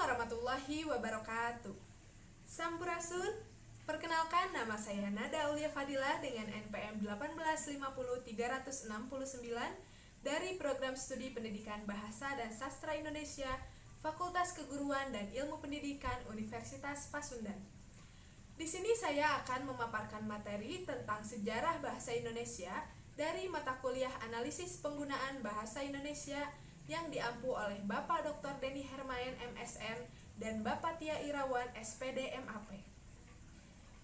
warahmatullahi wabarakatuh. Sampurasun. Perkenalkan, nama saya Nada Aulia Fadilah dengan NPM 1850369 dari Program Studi Pendidikan Bahasa dan Sastra Indonesia, Fakultas Keguruan dan Ilmu Pendidikan Universitas Pasundan. Di sini saya akan memaparkan materi tentang sejarah bahasa Indonesia dari mata kuliah Analisis Penggunaan Bahasa Indonesia yang diampu oleh Bapak Dr. Denny Hermain MSN dan Bapak Tia Irawan SPD MAP.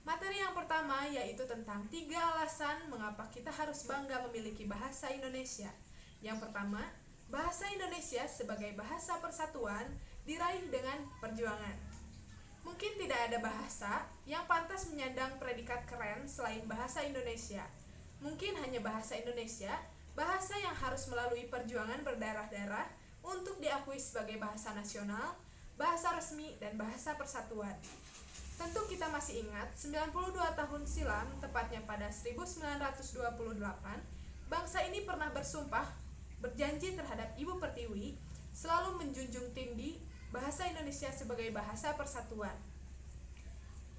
Materi yang pertama yaitu tentang 3 alasan mengapa kita harus bangga memiliki bahasa Indonesia. Yang pertama, bahasa Indonesia sebagai bahasa persatuan diraih dengan perjuangan. Mungkin tidak ada bahasa yang pantas menyandang predikat keren selain bahasa Indonesia. Mungkin hanya bahasa Indonesia, bahasa yang harus melalui perjuangan berdarah-darah untuk diakui sebagai bahasa nasional, bahasa resmi, dan bahasa persatuan. Tentu kita masih ingat, 92 tahun silam, tepatnya pada 1928, bangsa ini pernah bersumpah, berjanji terhadap Ibu Pertiwi, selalu menjunjung tinggi bahasa Indonesia sebagai bahasa persatuan.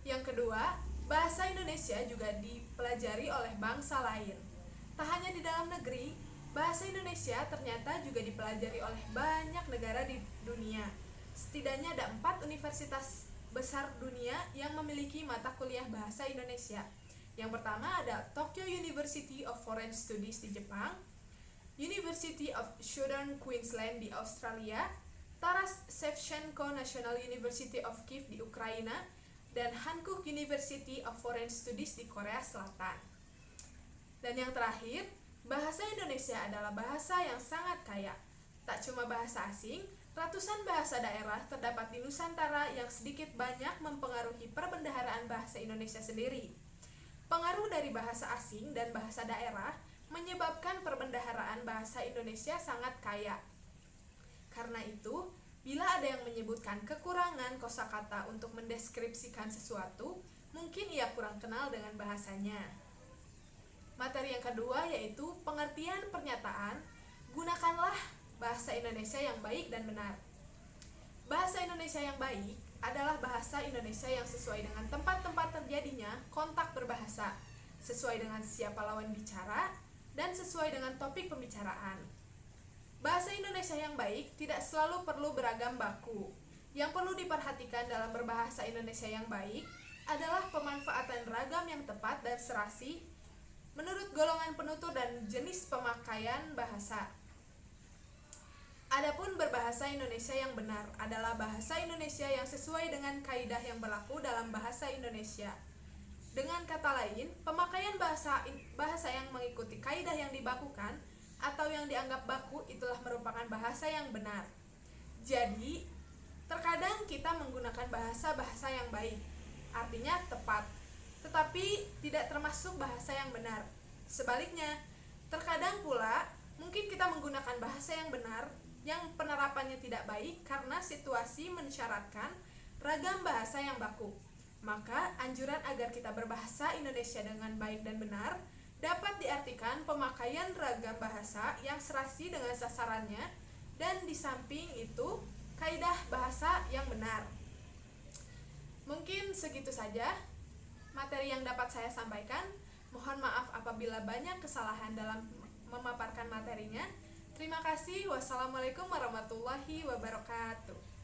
Yang kedua, bahasa Indonesia juga dipelajari oleh bangsa lain. Tak hanya di dalam negeri, bahasa Indonesia ternyata juga dipelajari oleh banyak negara di dunia. Setidaknya ada 4 universitas besar dunia yang memiliki mata kuliah bahasa Indonesia. Yang pertama ada Tokyo University of Foreign Studies di Jepang, University of Southern Queensland di Australia, Taras Shevchenko National University of Kiev di Ukraina, dan Hankook University of Foreign Studies di Korea Selatan. Dan yang terakhir, bahasa Indonesia adalah bahasa yang sangat kaya. Tak cuma bahasa asing, ratusan bahasa daerah terdapat di Nusantara yang sedikit banyak mempengaruhi perbendaharaan bahasa Indonesia sendiri. Pengaruh dari bahasa asing dan bahasa daerah menyebabkan perbendaharaan bahasa Indonesia sangat kaya. Karena itu, bila ada yang menyebutkan kekurangan kosakata untuk mendeskripsikan sesuatu, mungkin ia kurang kenal dengan bahasanya. Materi yang kedua yaitu pengertian pernyataan, gunakanlah bahasa Indonesia yang baik dan benar. Bahasa Indonesia yang baik adalah bahasa Indonesia yang sesuai dengan tempat-tempat terjadinya kontak berbahasa, sesuai dengan siapa lawan bicara, dan sesuai dengan topik pembicaraan. Bahasa Indonesia yang baik tidak selalu perlu beragam baku. Yang perlu diperhatikan dalam berbahasa Indonesia yang baik adalah pemanfaatan ragam yang tepat dan serasi menurut golongan penutur dan jenis pemakaian bahasa. Adapun berbahasa Indonesia yang benar adalah bahasa Indonesia yang sesuai dengan kaidah yang berlaku dalam bahasa Indonesia. Dengan kata lain, pemakaian bahasa yang mengikuti kaidah yang dibakukan atau yang dianggap baku itulah merupakan bahasa yang benar. Jadi, terkadang kita menggunakan bahasa-bahasa yang baik, artinya tepat, tetapi tidak termasuk bahasa yang benar. Sebaliknya, terkadang pula mungkin kita menggunakan bahasa yang benar yang penerapannya tidak baik karena situasi mensyaratkan ragam bahasa yang baku. Maka anjuran agar kita berbahasa Indonesia dengan baik dan benar dapat diartikan pemakaian ragam bahasa yang serasi dengan sasarannya dan di samping itu kaidah bahasa yang benar. Mungkin segitu saja materi yang dapat saya sampaikan. Mohon maaf apabila banyak kesalahan dalam memaparkan materinya. Terima kasih. Wassalamualaikum warahmatullahi wabarakatuh.